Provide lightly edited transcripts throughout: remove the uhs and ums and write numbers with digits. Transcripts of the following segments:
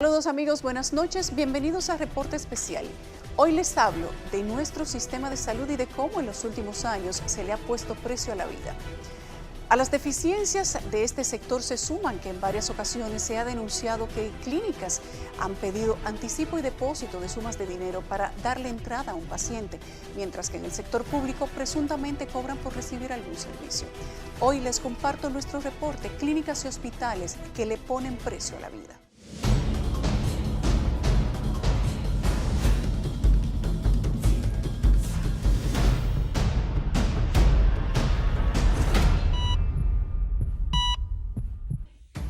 Saludos amigos, buenas noches, bienvenidos a Reporte Especial. Hoy les hablo de nuestro sistema de salud y de cómo en los últimos años se le ha puesto precio a la vida. A las deficiencias de este sector se suman que en varias ocasiones se ha denunciado que clínicas han pedido anticipo y depósito de sumas de dinero para darle entrada a un paciente, mientras que en el sector público presuntamente cobran por recibir algún servicio. Hoy les comparto nuestro reporte, clínicas y hospitales que le ponen precio a la vida.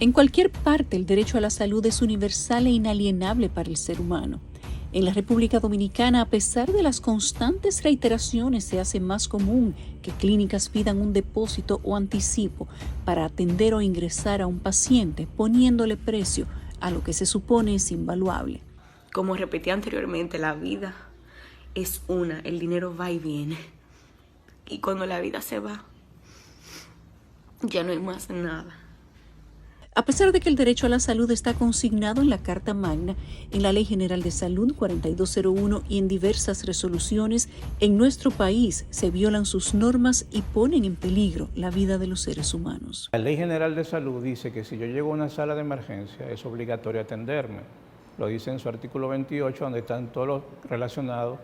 En cualquier parte, el derecho a la salud es universal e inalienable para el ser humano. En la República Dominicana, a pesar de las constantes reiteraciones, se hace más común que clínicas pidan un depósito o anticipo para atender o ingresar a un paciente, poniéndole precio a lo que se supone es invaluable. Como repetí anteriormente, la vida es una, el dinero va y viene. Y cuando la vida se va, ya no hay más nada. A pesar de que el derecho a la salud está consignado en la Carta Magna, en la Ley General de Salud 4201 y en diversas resoluciones, en nuestro país se violan sus normas y ponen en peligro la vida de los seres humanos. La Ley General de Salud dice que si yo llego a una sala de emergencia es obligatorio atenderme. Lo dice en su artículo 28, donde están todos los relacionados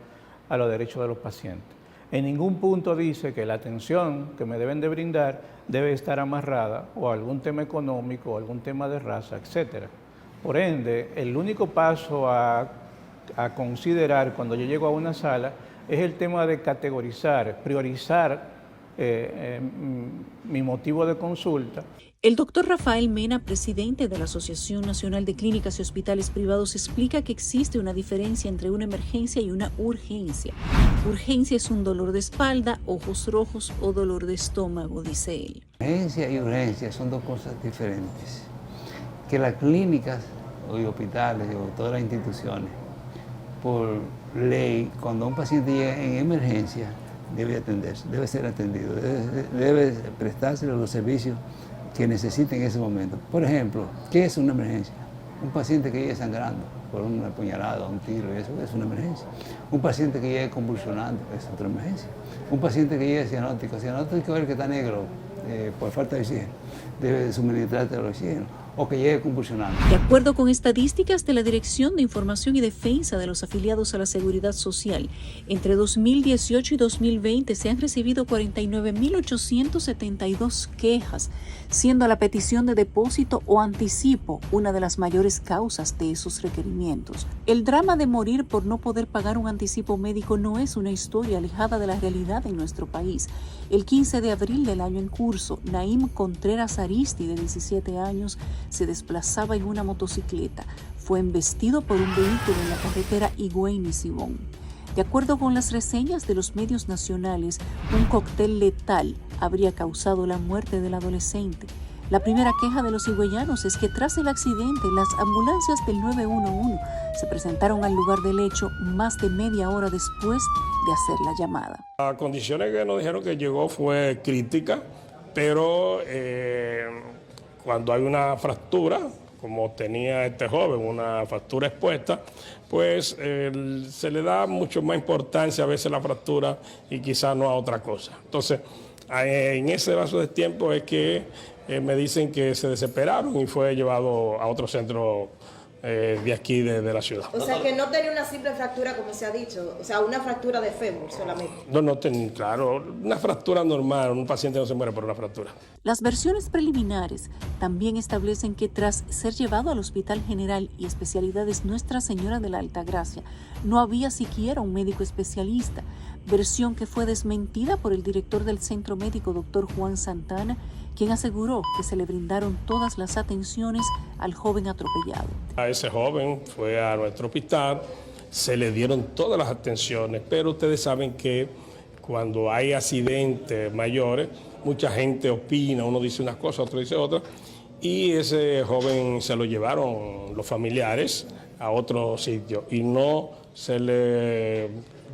a los derechos de los pacientes. En ningún punto dice que la atención que me deben de brindar debe estar amarrada o a algún tema económico o algún tema de raza, etc. Por ende, el único paso a considerar cuando yo llego a una sala es el tema de categorizar, priorizar mi motivo de consulta. El doctor Rafael Mena, presidente de la Asociación Nacional de Clínicas y Hospitales Privados, explica que existe una diferencia entre una emergencia y una urgencia. Urgencia es un dolor de espalda, ojos rojos o dolor de estómago, dice él. Emergencia y urgencia son dos cosas diferentes. Que las clínicas y hospitales o todas las instituciones, por ley, cuando un paciente llega en emergencia, debe atenderse, debe ser atendido, debe prestarse los servicios que necesiten en ese momento. Por ejemplo, ¿qué es una emergencia? Un paciente que llegue sangrando por una puñalada, un tiro, eso es una emergencia. Un paciente que llegue convulsionando es otra emergencia. Un paciente que llegue cianótico es el que está negro por falta de oxígeno, debe suministrarte el oxígeno, o que llegue convulsionando. De acuerdo con estadísticas de la Dirección de Información y Defensa de los afiliados a la Seguridad Social, entre 2018 y 2020 se han recibido 49.872 quejas, siendo la petición de depósito o anticipo una de las mayores causas de esos requerimientos. El drama de morir por no poder pagar un anticipo médico no es una historia alejada de la realidad en nuestro país. El 15 de abril del año en curso, Naim Contreras Aristi, de 17 años, se desplazaba en una motocicleta. Fue embestido por un vehículo en la carretera Higüey-Nisibón. De acuerdo con las reseñas de los medios nacionales, un cóctel letal habría causado la muerte del adolescente. La primera queja de los higüeyanos es que tras el accidente, las ambulancias del 911 se presentaron al lugar del hecho más de media hora después de hacer la llamada. Las condiciones que nos dijeron que llegó fue crítica, pero cuando hay una fractura, como tenía este joven, una fractura expuesta, pues se le da mucho más importancia a veces a la fractura y quizás no a otra cosa. Entonces, en ese lapso de tiempo es que me dicen que se desesperaron y fue llevado a otro centro de aquí, de la ciudad. O sea, que no tenía una simple fractura, como se ha dicho, o sea, una fractura de fémur solamente. No tenía, claro, una fractura normal, un paciente no se muere por una fractura. Las versiones preliminares también establecen que tras ser llevado al Hospital General y Especialidades Nuestra Señora de la Altagracia, no había siquiera un médico especialista, versión que fue desmentida por el director del centro médico, doctor Juan Santana, quien aseguró que se le brindaron todas las atenciones al joven atropellado. A ese joven fue a nuestro hospital, se le dieron todas las atenciones, pero ustedes saben que cuando hay accidentes mayores, mucha gente opina, uno dice unas cosas, otro dice otras, y ese joven se lo llevaron los familiares a otro sitio y no se le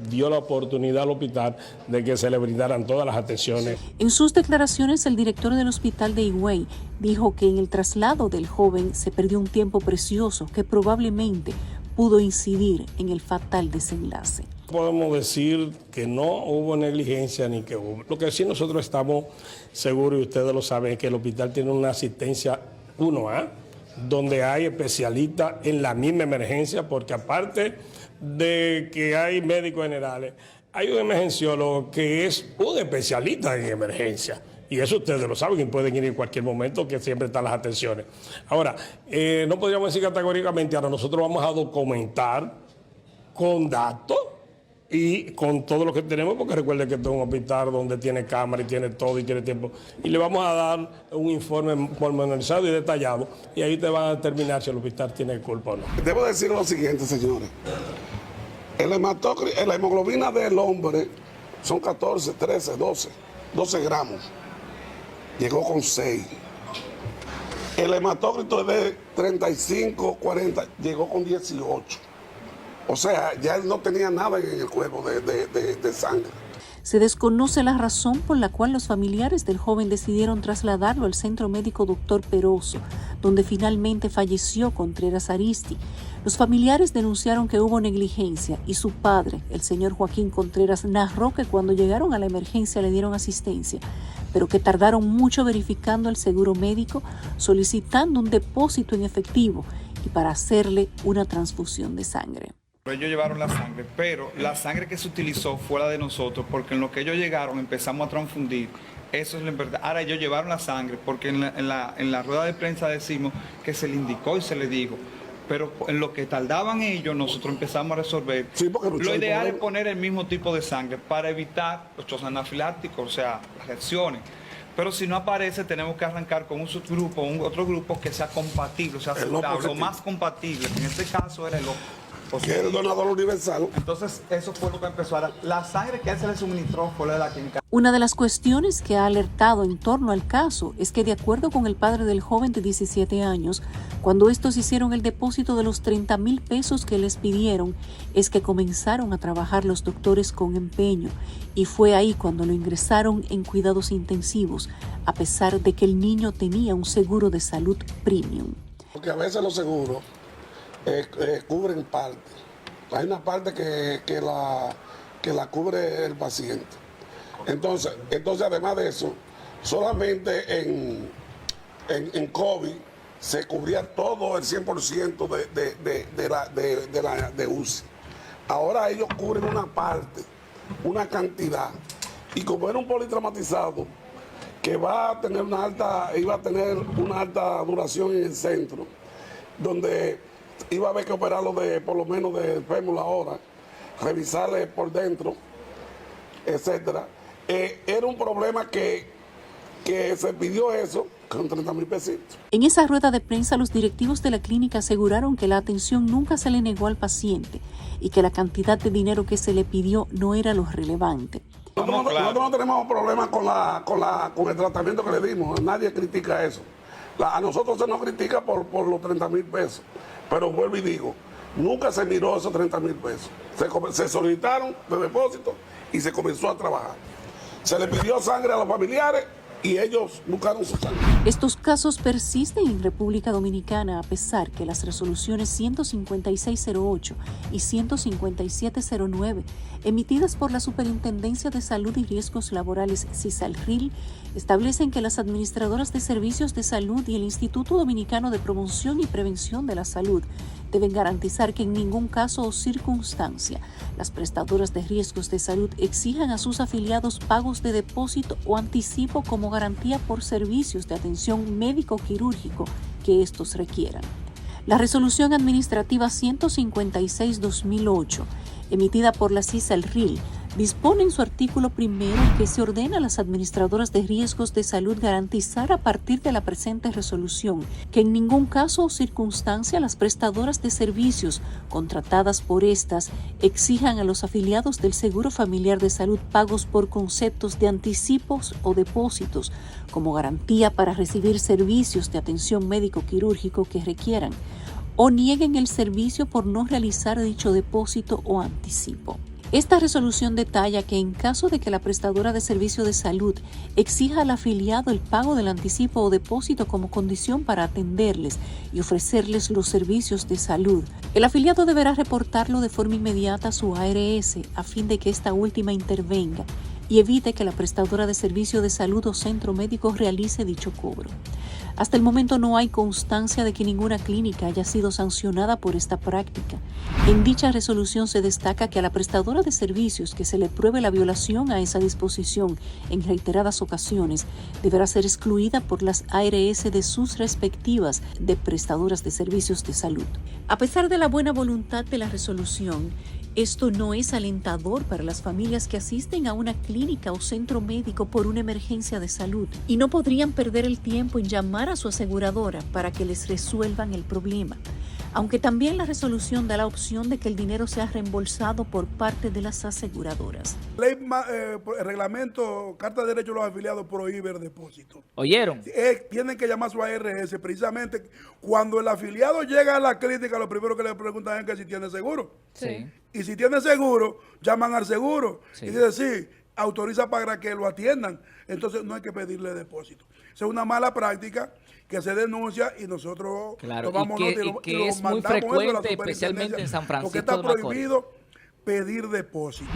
dio la oportunidad al hospital de que se le brindaran todas las atenciones. En sus declaraciones, el director del hospital de Higüey dijo que en el traslado del joven se perdió un tiempo precioso que probablemente pudo incidir en el fatal desenlace. Podemos decir que no hubo negligencia ni que hubo. Lo que sí nosotros estamos seguros, y ustedes lo saben, es que el hospital tiene una asistencia 1A, donde hay especialistas en la misma emergencia, porque aparte de que hay médicos generales, hay un emergenciólogo que es un especialista en emergencia. Y eso ustedes lo saben, y pueden ir en cualquier momento, que siempre están las atenciones. Ahora, no podríamos decir categóricamente, ahora nosotros vamos a documentar con datos y con todo lo que tenemos, porque recuerden que esto es un hospital donde tiene cámara y tiene todo y tiene tiempo. Y le vamos a dar un informe pormenorizado y detallado, y ahí te van a determinar si el hospital tiene culpa o no. Debo decir lo siguiente, señores. La hemoglobina del hombre son 14, 13, 12 gramos. Llegó con 6. El hematócrito es de 35, 40, llegó con 18. O sea, ya él no tenía nada en el cuerpo de sangre. Se desconoce la razón por la cual los familiares del joven decidieron trasladarlo al Centro Médico Dr. Peroso, donde finalmente falleció Contreras Aristi. Los familiares denunciaron que hubo negligencia y su padre, el señor Joaquín Contreras, narró que cuando llegaron a la emergencia le dieron asistencia, pero que tardaron mucho verificando el seguro médico, solicitando un depósito en efectivo y para hacerle una transfusión de sangre. Ellos llevaron la sangre, pero la sangre que se utilizó fue la de nosotros, porque en lo que ellos llegaron empezamos a transfundir. Eso es la verdad. Ahora ellos llevaron la sangre, porque en la rueda de prensa decimos que se le indicó y se le dijo. Pero en lo que tardaban ellos, nosotros empezamos a resolver. Sí, lo ideal es poner el mismo tipo de sangre para evitar los choques anafilácticos, o sea, las reacciones. Pero si no aparece, tenemos que arrancar con un subgrupo, otro grupo que sea compatible, o sea, aceptable, o más compatible. En este caso era el O. Que es el donador universal. Entonces, eso fue lo que empezó a dar. La sangre que a él se le suministró fue la de la clínica. Una de las cuestiones que ha alertado en torno al caso es que, de acuerdo con el padre del joven de 17 años, cuando estos hicieron el depósito de los 30,000 pesos que les pidieron, es que comenzaron a trabajar los doctores con empeño, y fue ahí cuando lo ingresaron en cuidados intensivos, a pesar de que el niño tenía un seguro de salud premium. Porque a veces los seguros cubren parte. Hay una parte que la cubre el paciente. Entonces, además de eso, solamente en COVID se cubría todo el 100% de UCI. Ahora ellos cubren una parte, una cantidad. Y como era un politraumatizado que iba a tener una alta duración en el centro, donde iba a haber que operarlo por lo menos de fémur ahora, revisarle por dentro, etcétera. Era un problema que se pidió eso con 30,000 pesitos. En esa rueda de prensa, los directivos de la clínica aseguraron que la atención nunca se le negó al paciente y que la cantidad de dinero que se le pidió no era lo relevante. Nosotros no tenemos problemas con el tratamiento que le dimos, nadie critica eso. A nosotros se nos critica por los 30,000 pesos. Pero vuelvo y digo, nunca se miró esos 30,000 pesos. Se solicitaron de depósito y se comenzó a trabajar. Se le pidió sangre a los familiares y ellos buscaron su sangre. Estos casos persisten en República Dominicana a pesar que las resoluciones 15608 y 15709 emitidas por la Superintendencia de Salud y Riesgos Laborales CISALRIL establecen que las administradoras de servicios de salud y el Instituto Dominicano de Promoción y Prevención de la Salud deben garantizar que en ningún caso o circunstancia las prestadoras de riesgos de salud exijan a sus afiliados pagos de depósito o anticipo como garantía por servicios de atención médico-quirúrgico que estos requieran. La resolución administrativa 156/2008, emitida por la CISALRIL, dispone en su artículo primero que se ordena a las administradoras de riesgos de salud garantizar a partir de la presente resolución que en ningún caso o circunstancia las prestadoras de servicios contratadas por estas exijan a los afiliados del Seguro Familiar de Salud pagos por conceptos de anticipos o depósitos como garantía para recibir servicios de atención médico-quirúrgico que requieran o nieguen el servicio por no realizar dicho depósito o anticipo. Esta resolución detalla que en caso de que la prestadora de servicio de salud exija al afiliado el pago del anticipo o depósito como condición para atenderles y ofrecerles los servicios de salud, el afiliado deberá reportarlo de forma inmediata a su ARS a fin de que esta última intervenga y evite que la prestadora de servicio de salud o centro médico realice dicho cobro. Hasta el momento no hay constancia de que ninguna clínica haya sido sancionada por esta práctica. En dicha resolución se destaca que a la prestadora de servicios que se le pruebe la violación a esa disposición en reiteradas ocasiones deberá ser excluida por las ARS de sus respectivas de prestadoras de servicios de salud. A pesar de la buena voluntad de la resolución, esto no es alentador para las familias que asisten a una clínica o centro médico por una emergencia de salud y no podrían perder el tiempo en llamar a su aseguradora para que les resuelvan el problema. Aunque también la resolución da la opción de que el dinero sea reembolsado por parte de las aseguradoras. Ley, reglamento, Carta de Derechos de los Afiliados prohíbe el depósito. ¿Oyeron? Tienen que llamar a su ARS. Precisamente cuando el afiliado llega a la clínica, lo primero que le preguntan es que si tiene seguro. Sí. Y si tiene seguro, llaman al seguro. Sí. Y dicen, sí, autoriza para que lo atiendan. Entonces no hay que pedirle depósito. Esa es una mala práctica que se denuncia y nosotros tomamos nota y lo es muy frecuente, especialmente en San Francisco porque está de Macorís. prohibido pedir depósito.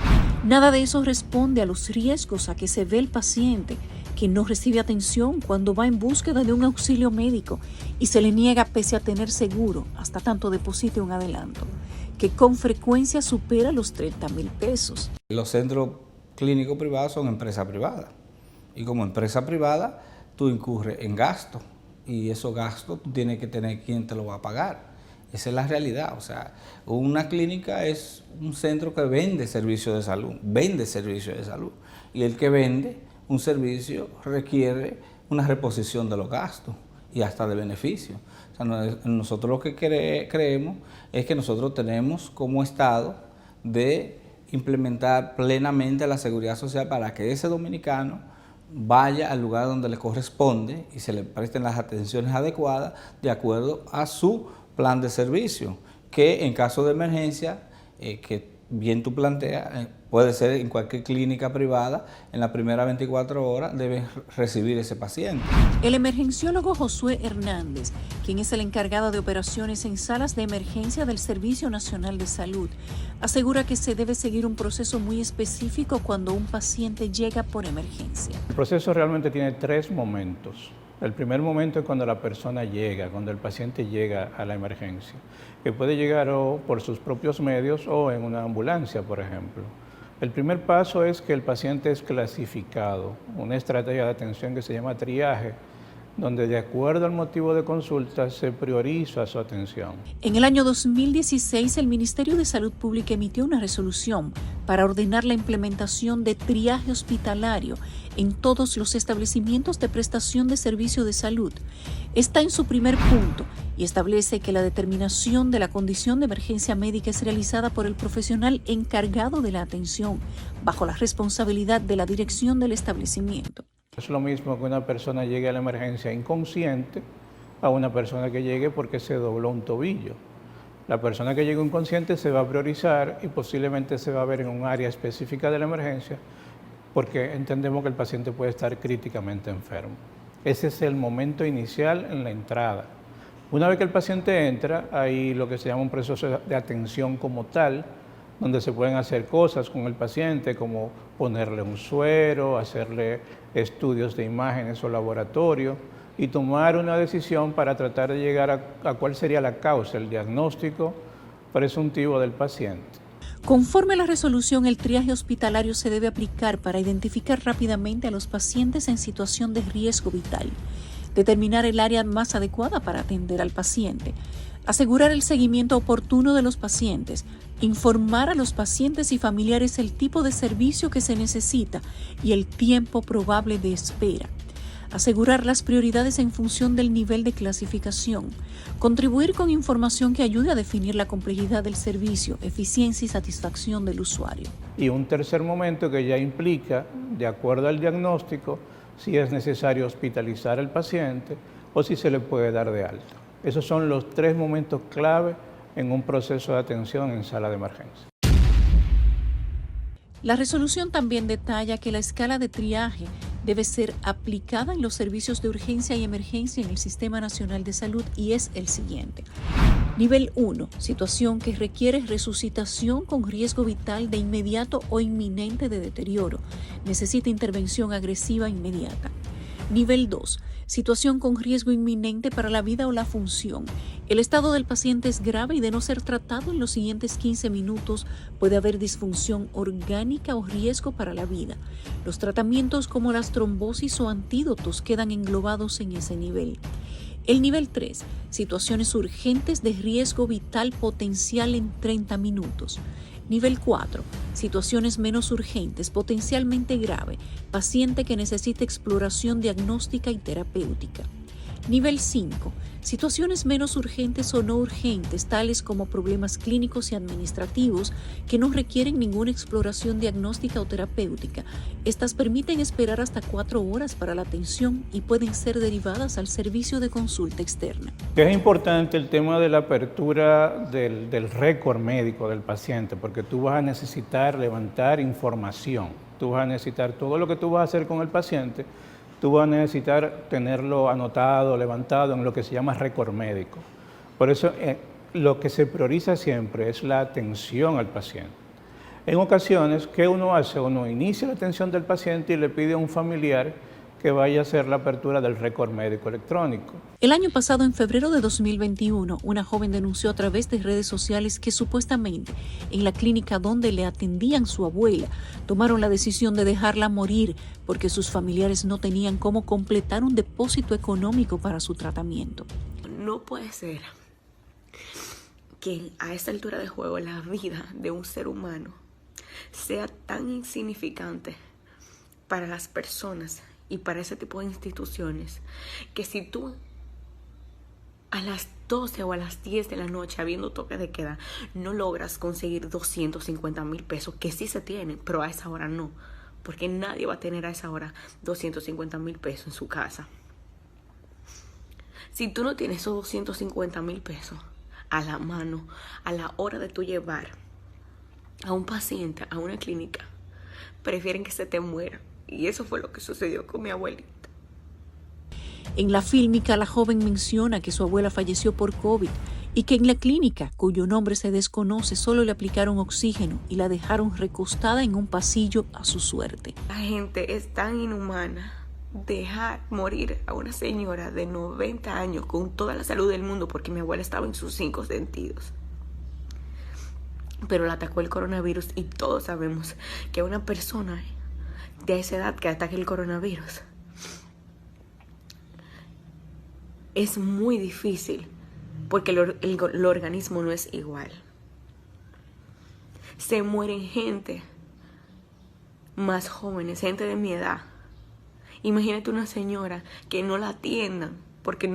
Nada de eso responde a los riesgos a que se ve el paciente que no recibe atención cuando va en búsqueda de un auxilio médico y se le niega pese a tener seguro, hasta tanto deposite un adelanto, que con frecuencia supera los 30,000 pesos. Los centros clínicos privados son empresas privadas y como empresa privada tú incurres en gastos y esos gastos tú tienes que tener quien te lo va a pagar. Esa es la realidad. O sea, una clínica es un centro que vende servicios de salud, y el que vende un servicio requiere una reposición de los gastos y hasta de beneficios. O sea, nosotros lo que creemos es que nosotros tenemos como Estado de implementar plenamente la seguridad social para que ese dominicano vaya al lugar donde le corresponde y se le presten las atenciones adecuadas de acuerdo a su plan de servicio, que en caso de emergencia, que bien tú planteas, puede ser en cualquier clínica privada, en las primeras 24 horas debe recibir ese paciente. El emergenciólogo Josué Hernández, quien es el encargado de operaciones en salas de emergencia del Servicio Nacional de Salud, asegura que se debe seguir un proceso muy específico cuando un paciente llega por emergencia. El proceso realmente tiene 3 momentos. El primer momento es cuando la persona llega, cuando el paciente llega a la emergencia, que puede llegar o por sus propios medios o en una ambulancia, por ejemplo. El primer paso es que el paciente es clasificado, una estrategia de atención que se llama triaje, donde de acuerdo al motivo de consulta se prioriza su atención. En el año 2016, el Ministerio de Salud Pública emitió una resolución para ordenar la implementación de triaje hospitalario en todos los establecimientos de prestación de servicio de salud. Está en su primer punto y establece que la determinación de la condición de emergencia médica es realizada por el profesional encargado de la atención, bajo la responsabilidad de la dirección del establecimiento. Es lo mismo que una persona llegue a la emergencia inconsciente a una persona que llegue porque se dobló un tobillo. La persona que llegue inconsciente se va a priorizar y posiblemente se va a ver en un área específica de la emergencia porque entendemos que el paciente puede estar críticamente enfermo. Ese es el momento inicial en la entrada. Una vez que el paciente entra, hay lo que se llama un proceso de atención como tal, donde se pueden hacer cosas con el paciente como ponerle un suero, hacerle estudios de imágenes o laboratorio y tomar una decisión para tratar de llegar a cuál sería la causa, el diagnóstico presuntivo del paciente. Conforme a la resolución, el triaje hospitalario se debe aplicar para identificar rápidamente a los pacientes en situación de riesgo vital, determinar el área más adecuada para atender al paciente, asegurar el seguimiento oportuno de los pacientes, informar a los pacientes y familiares el tipo de servicio que se necesita y el tiempo probable de espera, asegurar las prioridades en función del nivel de clasificación, contribuir con información que ayude a definir la complejidad del servicio, eficiencia y satisfacción del usuario. Y un tercer momento que ya implica, de acuerdo al diagnóstico, si es necesario hospitalizar al paciente o si se le puede dar de alta. Esos son los 3 momentos clave en un proceso de atención en sala de emergencia. La resolución también detalla que la escala de triaje debe ser aplicada en los servicios de urgencia y emergencia en el Sistema Nacional de Salud y es el siguiente. Nivel 1, situación que requiere resucitación con riesgo vital de inmediato o inminente de deterioro. Necesita intervención agresiva inmediata. Nivel 2, situación con riesgo inminente para la vida o la función. El estado del paciente es grave y de no ser tratado en los siguientes 15 minutos puede haber disfunción orgánica o riesgo para la vida. Los tratamientos como las trombosis o antídotos quedan englobados en ese nivel. El nivel 3, situaciones urgentes de riesgo vital potencial en 30 minutos. Nivel 4, situaciones menos urgentes, potencialmente grave, paciente que necesita exploración diagnóstica y terapéutica. Nivel 5, situaciones menos urgentes o no urgentes, tales como problemas clínicos y administrativos que no requieren ninguna exploración diagnóstica o terapéutica. Estas permiten esperar hasta 4 horas para la atención y pueden ser derivadas al servicio de consulta externa. Es importante el tema de la apertura del récord médico del paciente, porque tú vas a necesitar levantar información, tú vas a necesitar todo lo que tú vas a hacer con el paciente. Tú vas a necesitar tenerlo anotado, levantado en lo que se llama récord médico. Por eso lo que se prioriza siempre es la atención al paciente. En ocasiones, ¿qué uno hace? Uno inicia la atención del paciente y le pide a un familiar que vaya a hacer la apertura del récord médico electrónico. El año pasado, en febrero de 2021, una joven denunció a través de redes sociales que supuestamente en la clínica donde le atendían su abuela, tomaron la decisión de dejarla morir porque sus familiares no tenían cómo completar un depósito económico para su tratamiento. No puede ser que a esta altura de juego la vida de un ser humano sea tan insignificante para las personas y para ese tipo de instituciones, que si tú a las 12 o a las 10 de la noche, habiendo toque de queda, no logras conseguir 250,000 pesos, que sí se tienen, pero a esa hora no, porque nadie va a tener a esa hora 250,000 pesos en su casa. Si tú no tienes esos 250,000 pesos a la mano, a la hora de tú llevar a un paciente a una clínica, prefieren que se te muera. Y eso fue lo que sucedió con mi abuelita. En la fílmica, la joven menciona que su abuela falleció por COVID y que en la clínica, cuyo nombre se desconoce, solo le aplicaron oxígeno y la dejaron recostada en un pasillo a su suerte. La gente es tan inhumana dejar morir a una señora de 90 años con toda la salud del mundo porque mi abuela estaba en sus 5 sentidos. Pero la atacó el coronavirus y todos sabemos que una persona de esa edad que ataque el coronavirus es muy difícil porque el organismo no es igual. Se mueren gente más jóvenes, gente de mi edad. Imagínate una señora que no la atiendan porque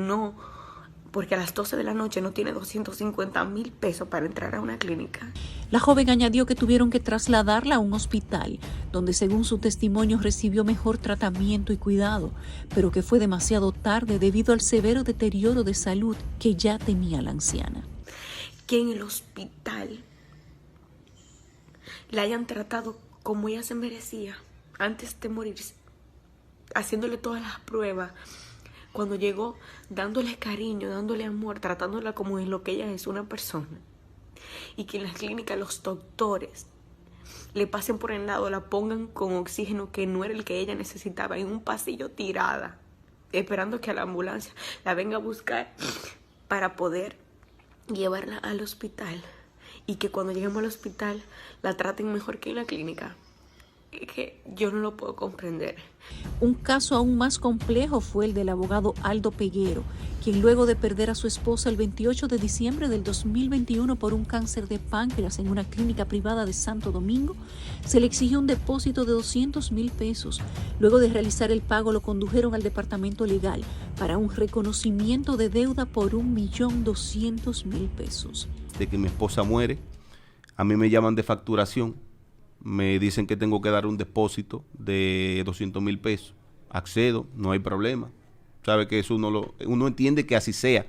a las 12 de la noche no tiene 250,000 pesos para entrar a una clínica. La joven añadió que tuvieron que trasladarla a un hospital, donde según su testimonio recibió mejor tratamiento y cuidado, pero que fue demasiado tarde debido al severo deterioro de salud que ya tenía la anciana. Que en el hospital la hayan tratado como ella se merecía antes de morirse, haciéndole todas las pruebas. Cuando llegó, dándole cariño, dándole amor, tratándola como es lo que ella es, una persona. Y que en las clínicas los doctores le pasen por el lado, la pongan con oxígeno que no era el que ella necesitaba, en un pasillo tirada, esperando que la ambulancia la venga a buscar para poder llevarla al hospital. Y que cuando lleguemos al hospital la traten mejor que en la clínica. Que yo no lo puedo comprender. Un caso aún más complejo fue el del abogado Aldo Peguero, quien luego de perder a su esposa el 28 de diciembre del 2021 por un cáncer de páncreas en una clínica privada de Santo Domingo, se le exigió un depósito de 200,000 pesos. Luego de realizar el pago lo condujeron al departamento legal para un reconocimiento de deuda por 1,200,000 pesos. De que mi esposa muere, a mí me llaman de facturación. Me dicen que tengo que dar un depósito de 200,000 pesos. Accedo, no hay problema. Sabe que eso uno entiende que así sea.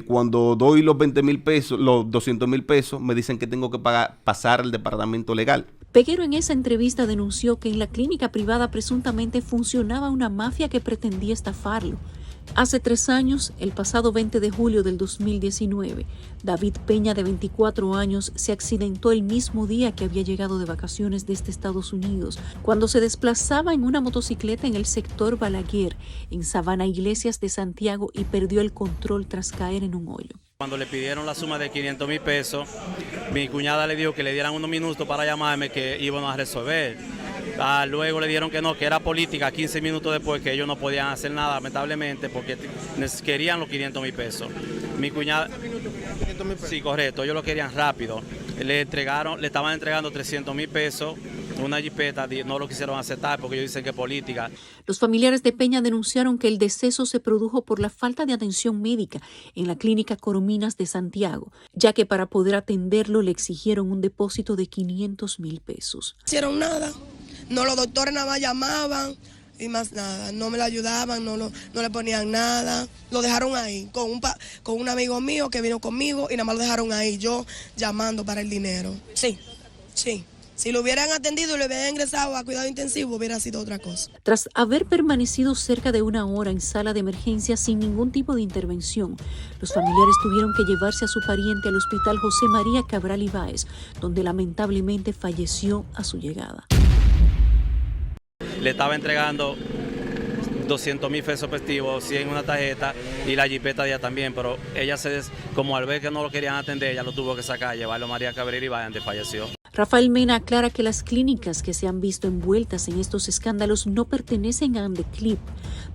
Cuando doy los 20,000 pesos, los 200,000 pesos, me dicen que tengo que pasar al departamento legal. Peguero en esa entrevista denunció que en la clínica privada presuntamente funcionaba una mafia que pretendía estafarlo. Hace 3 años, el pasado 20 de julio del 2019, David Peña, de 24 años, se accidentó el mismo día que había llegado de vacaciones desde Estados Unidos, cuando se desplazaba en una motocicleta en el sector Balaguer, en Sabana Iglesias de Santiago, y perdió el control tras caer en un hoyo. Cuando le pidieron la suma de 500,000 pesos, mi cuñada le dijo que le dieran unos minutos para llamarme, que íbamos a resolver. Luego le dieron que no, que era política, 15 minutos después, que ellos no podían hacer nada, lamentablemente, porque querían los 500,000 pesos. Mi cuñada... Sí, correcto, ellos lo querían rápido. Le estaban entregando 300,000 pesos, una jipeta, no lo quisieron aceptar porque ellos dicen que es política. Los familiares de Peña denunciaron que el deceso se produjo por la falta de atención médica en la clínica Corominas de Santiago, ya que para poder atenderlo le exigieron un depósito de 500,000 pesos. No hicieron nada. No, los doctores nada más llamaban y más nada. No me lo ayudaban, no le ponían nada. Lo dejaron ahí con un amigo mío que vino conmigo y nada más lo dejaron ahí, yo llamando para el dinero. Sí. Si lo hubieran atendido y lo hubieran ingresado a cuidado intensivo, hubiera sido otra cosa. Tras haber permanecido cerca de 1 hora en sala de emergencia sin ningún tipo de intervención, los familiares tuvieron que llevarse a su pariente al Hospital José María Cabral Ibáez, donde lamentablemente falleció a su llegada. Le estaba entregando 200,000 pesos efectivos, 100 en una tarjeta y la jipeta de ella también, pero ella como al ver que no lo querían atender, ella lo tuvo que sacar, llevarlo a María Cabrera y donde falleció. Rafael Mena aclara que las clínicas que se han visto envueltas en estos escándalos no pertenecen a Andeclip,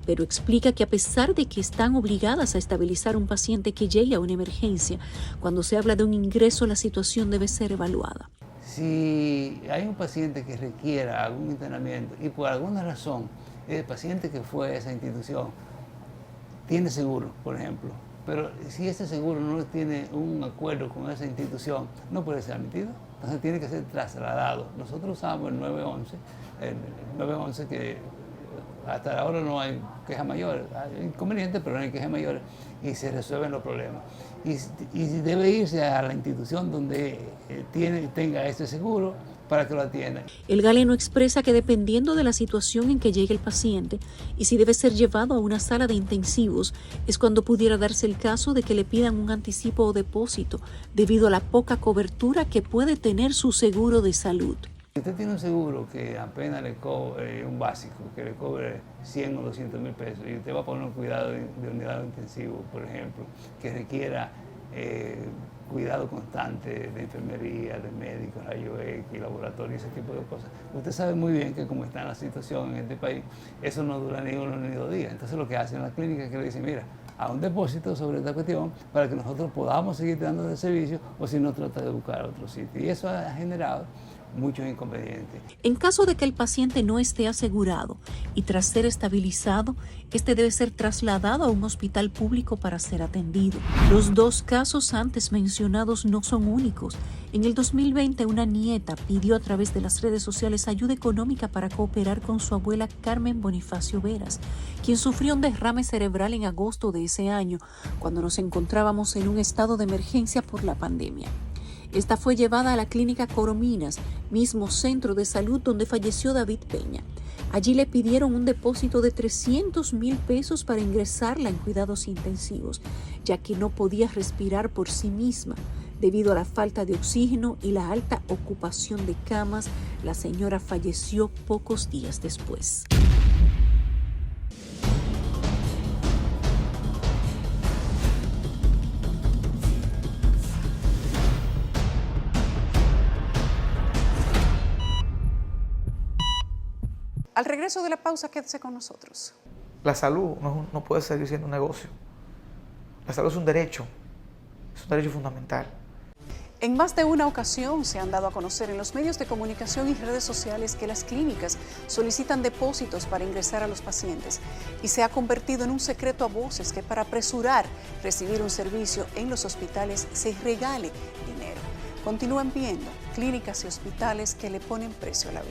pero explica que a pesar de que están obligadas a estabilizar un paciente que llegue a una emergencia, cuando se habla de un ingreso, la situación debe ser evaluada. Si hay un paciente que requiera algún internamiento y por alguna razón el paciente que fue a esa institución tiene seguro, por ejemplo, pero si ese seguro no tiene un acuerdo con esa institución, no puede ser admitido, entonces tiene que ser trasladado. Nosotros usamos el 911 que hasta ahora no hay quejas mayores, hay inconvenientes, pero no hay quejas mayores y se resuelven los problemas. Y debe irse a la institución donde tenga este seguro para que lo atiendan. El galeno expresa que dependiendo de la situación en que llegue el paciente y si debe ser llevado a una sala de intensivos, es cuando pudiera darse el caso de que le pidan un anticipo o depósito debido a la poca cobertura que puede tener su seguro de salud. Si usted tiene un seguro que apenas le cobre un básico, que le cobre 100 o 200,000 pesos y usted va a poner un cuidado de unidad intensivo, por ejemplo, que requiera cuidado constante de enfermería, de médicos, rayos X, laboratorio, ese tipo de cosas. Usted sabe muy bien que como está la situación en este país, eso no dura ni 1 ni 2 días. Entonces lo que hacen las clínicas es que le dicen, mira, a un depósito sobre esta cuestión para que nosotros podamos seguir dando el servicio o si no trata de buscar otro sitio. Y eso ha generado muchos inconvenientes. En caso de que el paciente no esté asegurado y tras ser estabilizado, este debe ser trasladado a un hospital público para ser atendido. Los 2 casos antes mencionados no son únicos. En el 2020, una nieta pidió a través de las redes sociales ayuda económica para cooperar con su abuela Carmen Bonifacio Veras, quien sufrió un derrame cerebral en agosto de ese año, cuando nos encontrábamos en un estado de emergencia por la pandemia. Esta fue llevada a la clínica Corominas, mismo centro de salud donde falleció David Peña. Allí le pidieron un depósito de 300,000 pesos para ingresarla en cuidados intensivos, ya que no podía respirar por sí misma. Debido a la falta de oxígeno y la alta ocupación de camas, la señora falleció pocos días después. Al regreso de la pausa, quédese con nosotros. La salud no puede seguir siendo un negocio. La salud es un derecho fundamental. En más de una ocasión se han dado a conocer en los medios de comunicación y redes sociales que las clínicas solicitan depósitos para ingresar a los pacientes y se ha convertido en un secreto a voces que para apresurar recibir un servicio en los hospitales se regale dinero. Continúan viendo clínicas y hospitales que le ponen precio a la vida.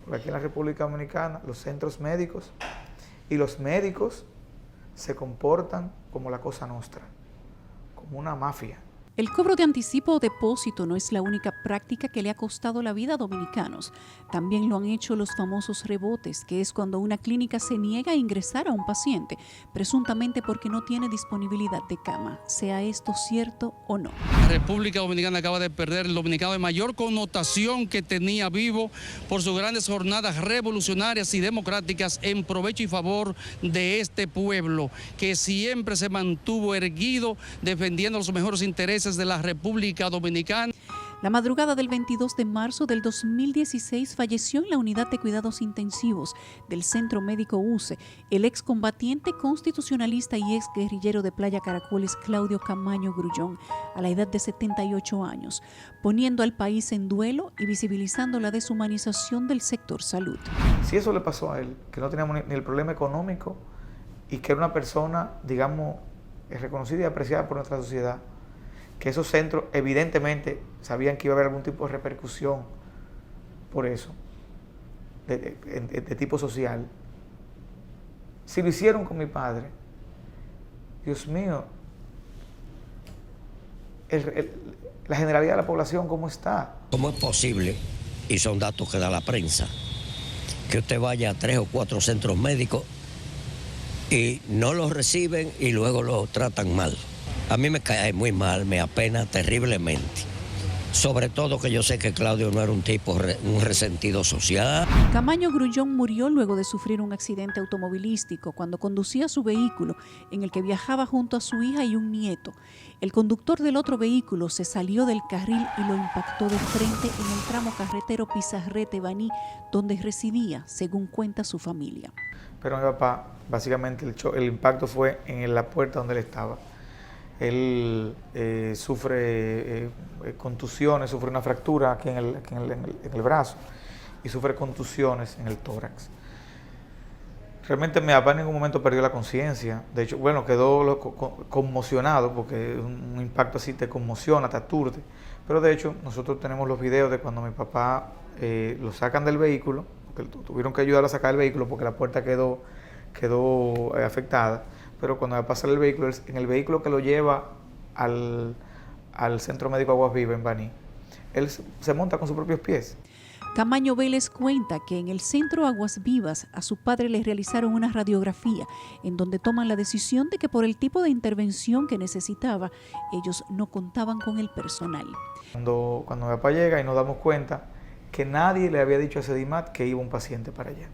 Porque aquí en la República Dominicana los centros médicos y los médicos se comportan como la cosa nostra, como una mafia. El cobro de anticipo o depósito no es la única práctica que le ha costado la vida a dominicanos. También lo han hecho los famosos rebotes, que es cuando una clínica se niega a ingresar a un paciente, presuntamente porque no tiene disponibilidad de cama, sea esto cierto o no. La República Dominicana acaba de perder el dominicano de mayor connotación que tenía vivo por sus grandes jornadas revolucionarias y democráticas en provecho y favor de este pueblo, que siempre se mantuvo erguido defendiendo los mejores intereses de la República Dominicana. La madrugada del 22 de marzo del 2016 falleció en la unidad de cuidados intensivos del Centro Médico UCE el excombatiente constitucionalista y exguerrillero de Playa Caracoles Claudio Camaño Grullón a la edad de 78 años, poniendo al país en duelo y visibilizando la deshumanización del sector salud. Si eso le pasó a él, que no teníamos ni el problema económico y que era una persona, digamos, reconocida y apreciada por nuestra sociedad, que esos centros evidentemente sabían que iba a haber algún tipo de repercusión por eso, de tipo social. Si lo hicieron con mi padre, Dios mío, la generalidad de la población, ¿cómo está? ¿Cómo es posible, y son datos que da la prensa, que usted vaya a 3 o 4 centros médicos y no los reciben y luego los tratan mal? A mí me cae muy mal, me apena terriblemente. Sobre todo que yo sé que Claudio no era un tipo, un resentido social. Camaño Grullón murió luego de sufrir un accidente automovilístico cuando conducía su vehículo en el que viajaba junto a su hija y un nieto. El conductor del otro vehículo se salió del carril y lo impactó de frente en el tramo carretero Pizarrete-Baní, donde residía, según cuenta su familia. Pero mi papá, básicamente el impacto fue en la puerta donde él estaba. Él sufre contusiones, sufre una fractura aquí en el brazo y sufre contusiones en el tórax. Realmente mi papá en ningún momento perdió la conciencia. De hecho, bueno, quedó conmocionado porque un impacto así te conmociona, te aturde. Pero de hecho, nosotros tenemos los videos de cuando mi papá lo sacan del vehículo, porque tuvieron que ayudarlo a sacar el vehículo porque la puerta quedó afectada. Pero cuando me pasa el vehículo, en el vehículo que lo lleva al Centro Médico Aguas Vivas en Baní, él se monta con sus propios pies. Camaño Vélez cuenta que en el Centro Aguas Vivas a su padre le realizaron una radiografía en donde toman la decisión de que por el tipo de intervención que necesitaba, ellos no contaban con el personal. Cuando mi papá llega y nos damos cuenta que nadie le había dicho a Sedimat que iba un paciente para allá.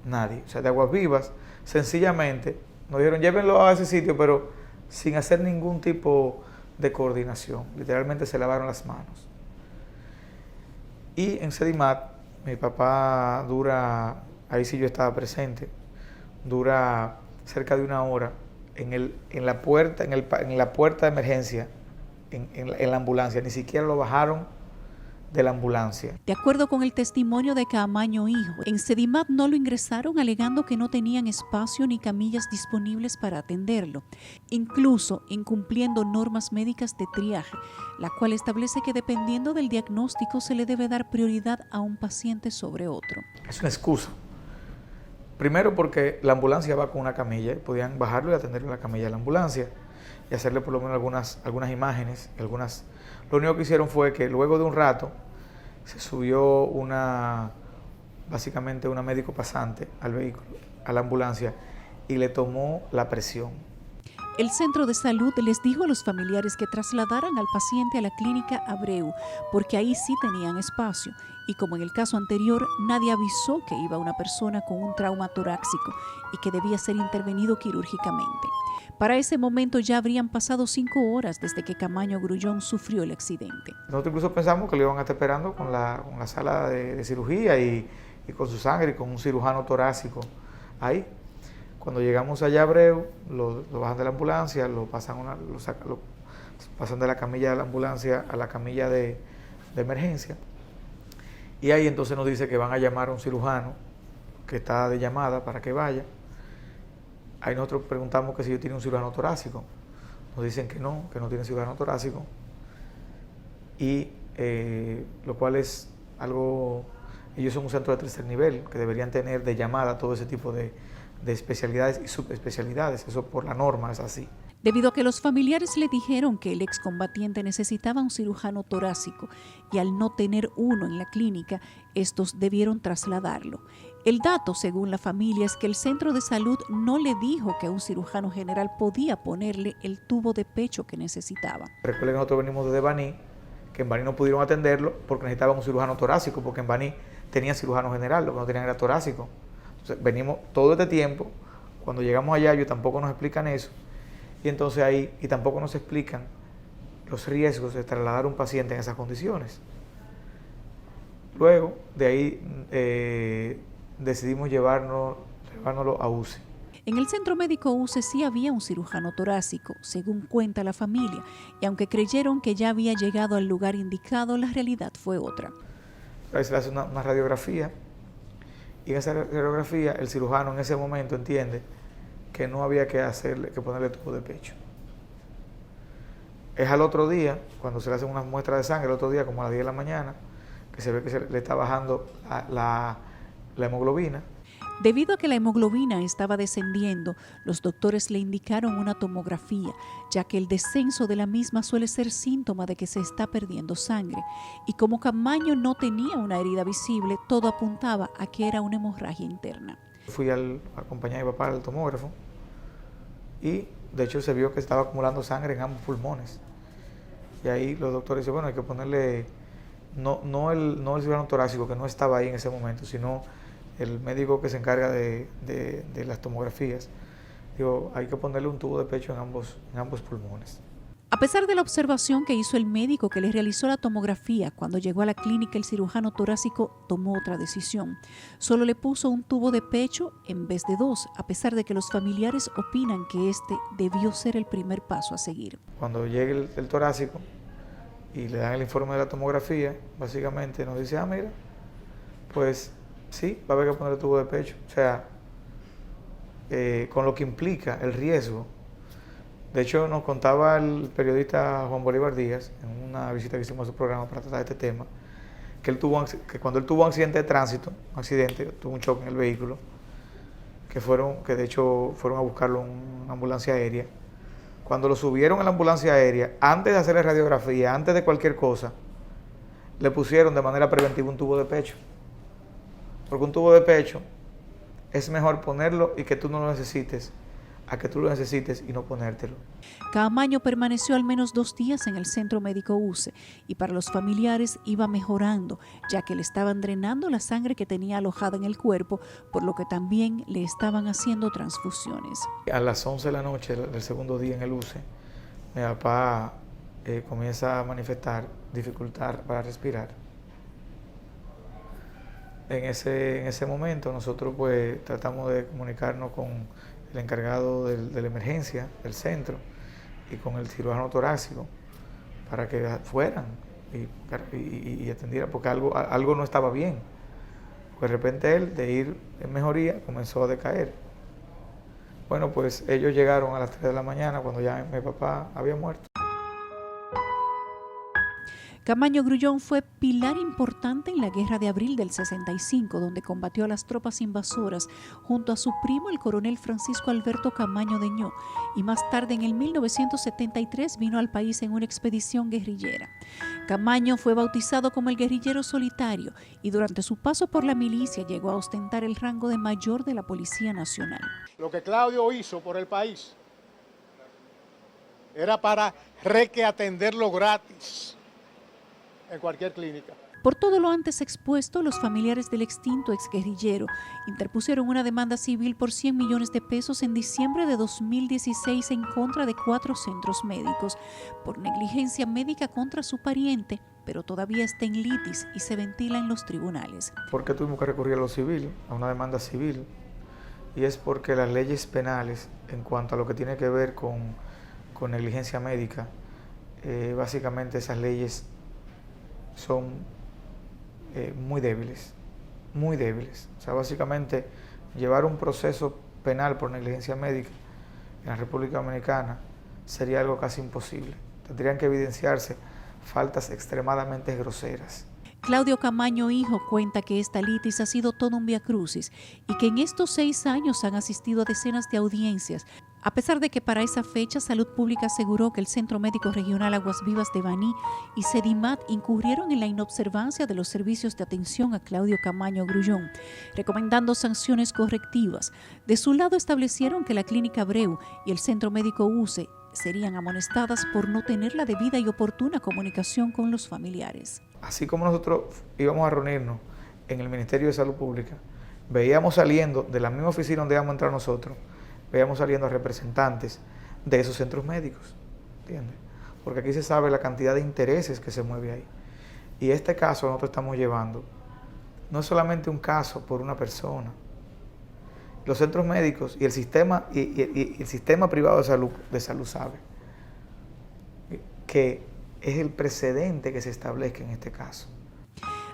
Nadie. O sea, de Aguas Vivas, sencillamente nos dijeron llévenlo a ese sitio, pero sin hacer ningún tipo de coordinación. Literalmente se lavaron las manos. Y en Sedimat, mi papá dura, ahí sí yo estaba presente, dura cerca de 1 hora en la puerta de emergencia, en la ambulancia. Ni siquiera lo bajaron de la ambulancia. De acuerdo con el testimonio de Camaño hijo, en Sedimat no lo ingresaron alegando que no tenían espacio ni camillas disponibles para atenderlo, incluso incumpliendo normas médicas de triaje, la cual establece que dependiendo del diagnóstico se le debe dar prioridad a un paciente sobre otro. Es una excusa. Primero porque la ambulancia va con una camilla y podían bajarlo y atenderlo en la camilla de la ambulancia y hacerle por lo menos algunas imágenes, Lo único que hicieron fue que luego de un rato se subió básicamente una médico pasante al vehículo, a la ambulancia, y le tomó la presión. El centro de salud les dijo a los familiares que trasladaran al paciente a la clínica Abreu, porque ahí sí tenían espacio. Y como en el caso anterior, nadie avisó que iba una persona con un trauma torácico y que debía ser intervenido quirúrgicamente. Para ese momento ya habrían pasado 5 horas desde que Camaño Grullón sufrió el accidente. Nosotros incluso pensamos que lo iban a estar esperando con la sala de cirugía y con su sangre y con un cirujano torácico ahí. Cuando llegamos allá a Abreu, lo bajan de la ambulancia, lo pasan de la camilla de la ambulancia a la camilla de emergencia. Y ahí entonces nos dice que van a llamar a un cirujano que está de llamada para que vaya. Ahí nosotros preguntamos que si yo tiene un cirujano torácico. Nos dicen que no tiene cirujano torácico. Y lo cual es algo ellos son un centro de tercer nivel que deberían tener de llamada todo ese tipo de especialidades y subespecialidades. Eso por la norma es así. Debido a que los familiares le dijeron que el excombatiente necesitaba un cirujano torácico y al no tener uno en la clínica, estos debieron trasladarlo. El dato, según la familia, es que el centro de salud no le dijo que un cirujano general podía ponerle el tubo de pecho que necesitaba. Recuerden que nosotros venimos desde Baní, que en Baní no pudieron atenderlo porque necesitaban un cirujano torácico, porque en Baní tenía cirujano general, lo que no tenían era torácico. Entonces venimos todo este tiempo, cuando llegamos allá ellos tampoco nos explican eso, y entonces ahí, y tampoco nos explican los riesgos de trasladar a un paciente en esas condiciones. Luego de ahí decidimos llevárnoslo a UCE. En el centro médico UCE sí había un cirujano torácico, según cuenta la familia, y aunque creyeron que ya había llegado al lugar indicado, la realidad fue otra. Ahí se le hace una radiografía, y en esa radiografía el cirujano en ese momento entiende que no había que ponerle tubo de pecho. Es al otro día, cuando se le hacen unas muestras de sangre, el otro día como a las 10 de la mañana, que se ve que se le está bajando la hemoglobina. Debido a que la hemoglobina estaba descendiendo, los doctores le indicaron una tomografía, ya que el descenso de la misma suele ser síntoma de que se está perdiendo sangre. Y como Camaño no tenía una herida visible, todo apuntaba a que era una hemorragia interna. Fui a acompañar a mi papá al tomógrafo y de hecho se vio que estaba acumulando sangre en ambos pulmones. Y ahí los doctores dicen, bueno, hay que ponerle, no el cirujano torácico que no estaba ahí en ese momento, sino el médico que se encarga de las tomografías. Digo, hay que ponerle un tubo de pecho en ambos pulmones. A pesar de la observación que hizo el médico que le realizó la tomografía, cuando llegó a la clínica el cirujano torácico tomó otra decisión. Solo le puso un tubo de pecho en vez de 2, a pesar de que los familiares opinan que este debió ser el primer paso a seguir. Cuando llegue el torácico y le dan el informe de la tomografía, básicamente nos dice, mira, pues sí, va a haber que poner el tubo de pecho. O sea, con lo que implica el riesgo. De hecho, nos contaba el periodista Juan Bolívar Díaz, en una visita que hicimos a su programa para tratar este tema, que cuando él tuvo un accidente de tránsito, tuvo un choque en el vehículo, que de hecho fueron a buscarlo en una ambulancia aérea. Cuando lo subieron a la ambulancia aérea, antes de hacerle radiografía, antes de cualquier cosa, le pusieron de manera preventiva un tubo de pecho. Porque un tubo de pecho es mejor ponerlo y que tú no lo necesites, a que tú lo necesites y no ponértelo. Camaño permaneció al menos 2 días en el centro médico UCE y para los familiares iba mejorando, ya que le estaban drenando la sangre que tenía alojada en el cuerpo, por lo que también le estaban haciendo transfusiones. A las 11 de la noche del segundo día en el UCE, mi papá comienza a manifestar dificultad para respirar. En ese momento nosotros pues tratamos de comunicarnos con el encargado de la emergencia del centro y con el cirujano torácico para que fueran y atendieran, porque algo no estaba bien. Porque de repente él, de ir en mejoría, comenzó a decaer. Bueno, pues ellos llegaron a las 3 de la mañana cuando ya mi papá había muerto. Camaño Grullón fue pilar importante en la Guerra de Abril del 65, donde combatió a las tropas invasoras junto a su primo el coronel Francisco Alberto Camaño Deñó, y más tarde en el 1973 vino al país en una expedición guerrillera. Camaño fue bautizado como el guerrillero solitario y durante su paso por la milicia llegó a ostentar el rango de mayor de la Policía Nacional. Lo que Claudio hizo por el país era para atenderlo gratis en cualquier clínica. Por todo lo antes expuesto, los familiares del extinto exguerrillero interpusieron una demanda civil por 100 millones de pesos en diciembre de 2016 en contra de 4 centros médicos por negligencia médica contra su pariente, pero todavía está en litis y se ventila en los tribunales. ¿Por qué tuvimos que recurrir a lo civil, a una demanda civil? Y es porque las leyes penales, en cuanto a lo que tiene que ver con negligencia médica, básicamente esas leyes son muy débiles. O sea, básicamente llevar un proceso penal por negligencia médica en la República Dominicana sería algo casi imposible. Tendrían que evidenciarse faltas extremadamente groseras. Claudio Camaño hijo cuenta que esta litis ha sido todo un viacrucis y que en estos 6 años han asistido a decenas de audiencias, a pesar de que para esa fecha Salud Pública aseguró que el Centro Médico Regional Aguas Vivas de Baní y Sedimat incurrieron en la inobservancia de los servicios de atención a Claudio Camaño Grullón, recomendando sanciones correctivas. De su lado establecieron que la Clínica Abreu y el Centro Médico UCE serían amonestadas por no tener la debida y oportuna comunicación con los familiares. Así como nosotros íbamos a reunirnos en el Ministerio de Salud Pública, veíamos saliendo de la misma oficina donde íbamos a entrar nosotros, veíamos saliendo a representantes de esos centros médicos, ¿entiendes? Porque aquí se sabe la cantidad de intereses que se mueve ahí. Y este caso nosotros estamos llevando, no es solamente un caso por una persona. Los centros médicos y el sistema, y el sistema privado de salud sabe que es el precedente que se establezca en este caso.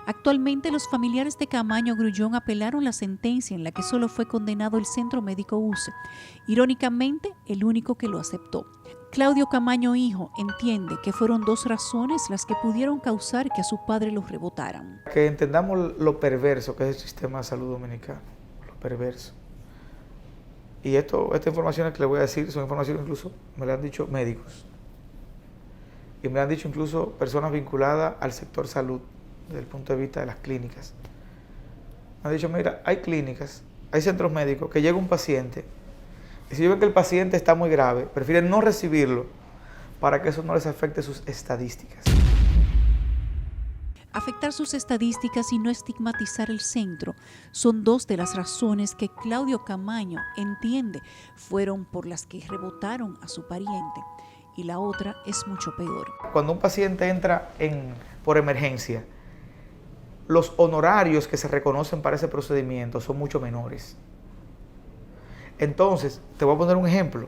Actualmente, los familiares de Camaño Grullón apelaron la sentencia en la que solo fue condenado el Centro Médico UCE. Irónicamente, el único que lo aceptó. Claudio Camaño hijo entiende que fueron 2 razones las que pudieron causar que a su padre lo rebotaran. Que entendamos lo perverso que es el sistema de salud dominicano, lo perverso. Y estas informaciones que les voy a decir son informaciones incluso, me las han dicho médicos. Y me las han dicho incluso personas vinculadas al sector salud, desde el punto de vista de las clínicas. Me han dicho, mira, hay clínicas, hay centros médicos que llega un paciente y si ven que el paciente está muy grave, prefieren no recibirlo para que eso no les afecte sus estadísticas. Afectar sus estadísticas y no estigmatizar el centro son 2 de las razones que Claudio Camaño entiende fueron por las que rebotaron a su pariente. Y la otra es mucho peor. Cuando un paciente entra por emergencia, los honorarios que se reconocen para ese procedimiento son mucho menores. Entonces, te voy a poner un ejemplo.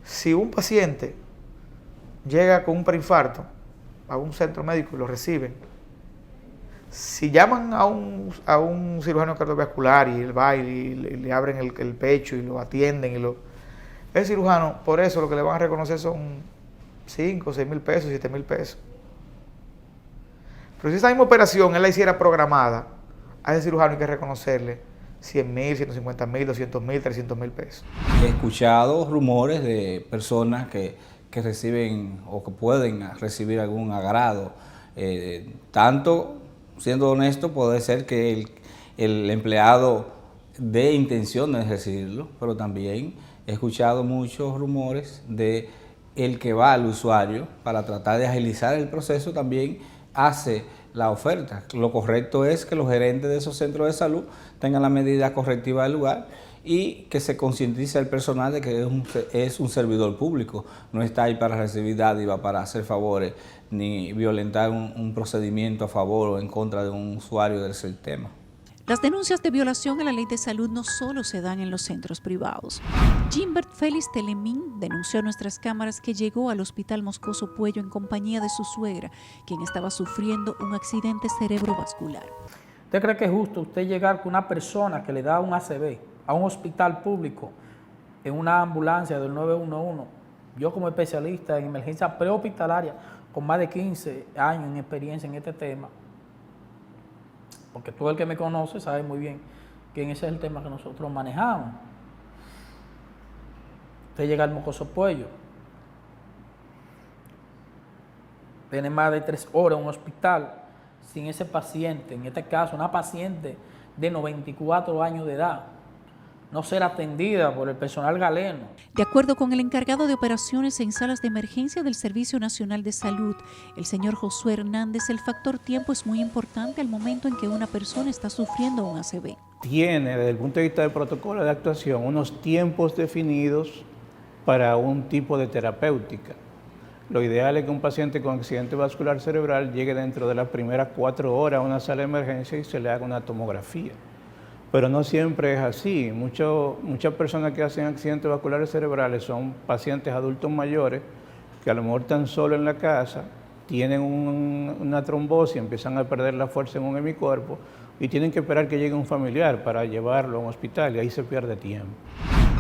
Si un paciente llega con un preinfarto a un centro médico y lo reciben, si llaman a un cirujano cardiovascular y él va y le abren el pecho y lo atienden, el cirujano, por eso lo que le van a reconocer son 5, 6 mil pesos, 7 mil pesos. Pero si esa misma operación él la hiciera programada, a ese cirujano hay que reconocerle 100 mil, 150 mil, 200 mil, 300 mil pesos. He escuchado rumores de personas que reciben o que pueden recibir algún agrado. Tanto, siendo honesto, puede ser que el empleado dé intención de recibirlo, pero también he escuchado muchos rumores de el que va al usuario para tratar de agilizar el proceso también hace la oferta. Lo correcto es que los gerentes de esos centros de salud tengan la medida correctiva del lugar y que se concientice al personal de que es un servidor público, no está ahí para recibir dádiva, para hacer favores, ni violentar un procedimiento a favor o en contra de un usuario del sistema. Las denuncias de violación a la ley de salud no solo se dan en los centros privados. Gimbert Félix Telemín denunció a nuestras cámaras que llegó al Hospital Moscoso Puello en compañía de su suegra, quien estaba sufriendo un accidente cerebrovascular. ¿Usted cree que es justo usted llegar con una persona que le da un ACV a un hospital público en una ambulancia del 911? Yo como especialista en emergencia prehospitalaria, con más de 15 años en experiencia en este tema, porque todo el que me conoce sabe muy bien que ese es el tema que nosotros manejamos. Usted llega al Moscoso Puello, tiene más de 3 horas en un hospital sin ese paciente, en este caso una paciente de 94 años de edad, no ser atendida por el personal galeno. De acuerdo con el encargado de operaciones en salas de emergencia del Servicio Nacional de Salud, el señor Josué Hernández, el factor tiempo es muy importante al momento en que una persona está sufriendo un ACV. Tiene, desde el punto de vista del protocolo de actuación, unos tiempos definidos para un tipo de terapéutica. Lo ideal es que un paciente con accidente vascular cerebral llegue dentro de las primeras 4 horas a una sala de emergencia y se le haga una tomografía. Pero no siempre es así. Muchas personas que hacen accidentes vasculares cerebrales son pacientes adultos mayores que a lo mejor están solos en la casa, tienen una trombosis, empiezan a perder la fuerza en un hemicuerpo y tienen que esperar que llegue un familiar para llevarlo a un hospital y ahí se pierde tiempo.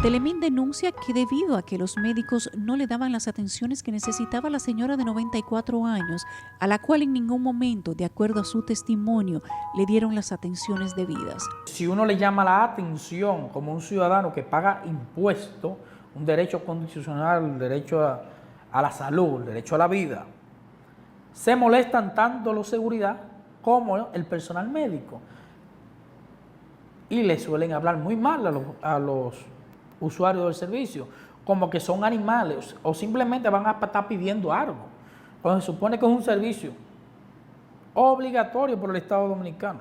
Telemín denuncia que debido a que los médicos no le daban las atenciones que necesitaba la señora de 94 años, a la cual en ningún momento, de acuerdo a su testimonio, le dieron las atenciones debidas. Si uno le llama la atención como un ciudadano que paga impuestos, un derecho constitucional, el derecho a la salud, el derecho a la vida, se molestan tanto los seguridad como el personal médico. Y le suelen hablar muy mal a los usuarios del servicio, como que son animales o simplemente van a estar pidiendo algo, cuando se supone que es un servicio obligatorio por el Estado Dominicano.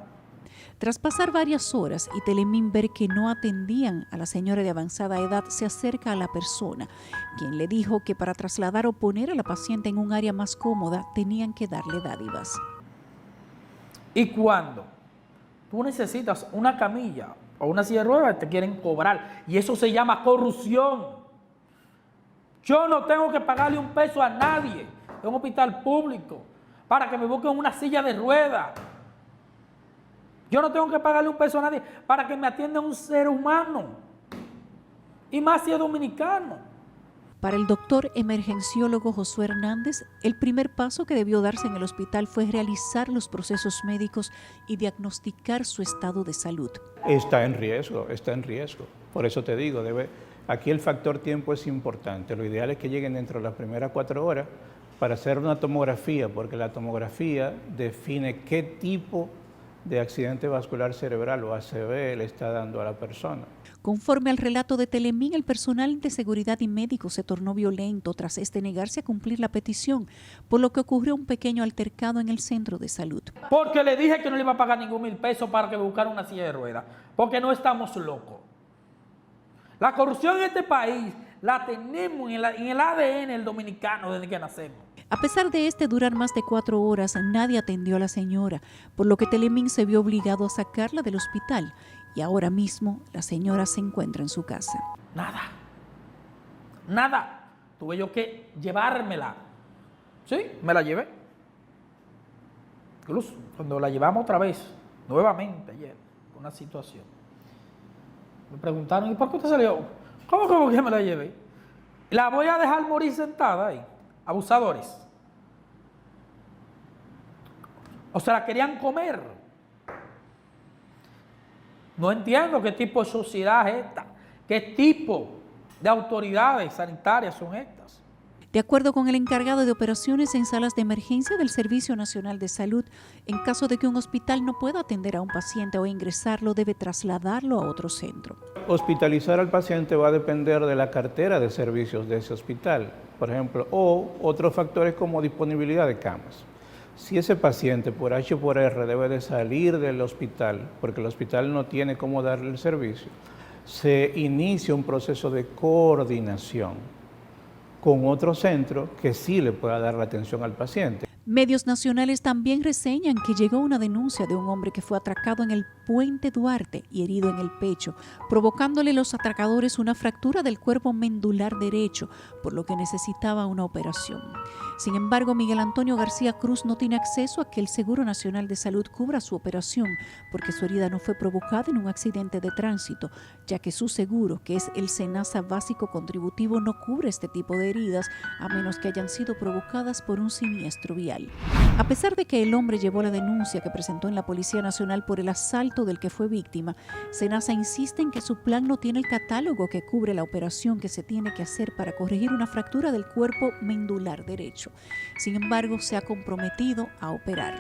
Tras pasar varias horas y Telemín ver que no atendían a la señora de avanzada edad, se acerca a la persona, quien le dijo que para trasladar o poner a la paciente en un área más cómoda tenían que darle dádivas. Y cuando tú necesitas una camilla o una silla de ruedas, te quieren cobrar. Y eso se llama corrupción. Yo no tengo que pagarle un peso a nadie en un hospital público para que me busquen una silla de ruedas. Yo no tengo que pagarle un peso a nadie para que me atienda un ser humano. Y más si es dominicano. Para el doctor emergenciólogo Josué Hernández, el primer paso que debió darse en el hospital fue realizar los procesos médicos y diagnosticar su estado de salud. Está en riesgo, está en riesgo. Por eso te digo, aquí el factor tiempo es importante. Lo ideal es que lleguen dentro de las primeras 4 horas para hacer una tomografía, porque la tomografía define qué tipo de accidente vascular cerebral o ACV le está dando a la persona. Conforme al relato de Telemín, el personal de seguridad y médicos se tornó violento tras negarse a cumplir la petición, por lo que ocurrió un pequeño altercado en el centro de salud. Porque le dije que no le iba a pagar ningún 1,000 pesos para que buscara una silla de ruedas, porque no estamos locos. La corrupción en este país la tenemos en el ADN del dominicano desde que nacemos. A pesar de durar más de 4 horas, nadie atendió a la señora, por lo que Telemín se vio obligado a sacarla del hospital y ahora mismo la señora se encuentra en su casa. Nada. Tuve yo que llevármela. Sí, me la llevé. Incluso cuando la llevamos otra vez, nuevamente ayer, con una situación, me preguntaron, ¿y por qué usted salió? ¿Cómo que me la llevé? La voy a dejar morir sentada ahí. Abusadores. O se la querían comer. No entiendo qué tipo de sociedad es esta, qué tipo de autoridades sanitarias son estas. De acuerdo con el encargado de operaciones en salas de emergencia del Servicio Nacional de Salud, en caso de que un hospital no pueda atender a un paciente o ingresarlo, debe trasladarlo a otro centro. Hospitalizar al paciente va a depender de la cartera de servicios de ese hospital, por ejemplo, o otros factores como disponibilidad de camas. Si ese paciente por H por R debe de salir del hospital, porque el hospital no tiene cómo darle el servicio, se inicia un proceso de coordinación con otro centro que sí le pueda dar la atención al paciente. Medios nacionales también reseñan que llegó una denuncia de un hombre que fue atracado en el Puente Duarte y herido en el pecho, provocándole los atracadores una fractura del cuerpo medular derecho, por lo que necesitaba una operación. Sin embargo, Miguel Antonio García Cruz no tiene acceso a que el Seguro Nacional de Salud cubra su operación, porque su herida no fue provocada en un accidente de tránsito, ya que su seguro, que es el SENASA Básico Contributivo, no cubre este tipo de heridas, a menos que hayan sido provocadas por un siniestro vial. A pesar de que el hombre llevó la denuncia que presentó en la Policía Nacional por el asalto del que fue víctima, SENASA insiste en que su plan no tiene el catálogo que cubre la operación que se tiene que hacer para corregir una fractura del cuerpo medular derecho. Sin embargo, se ha comprometido a operar.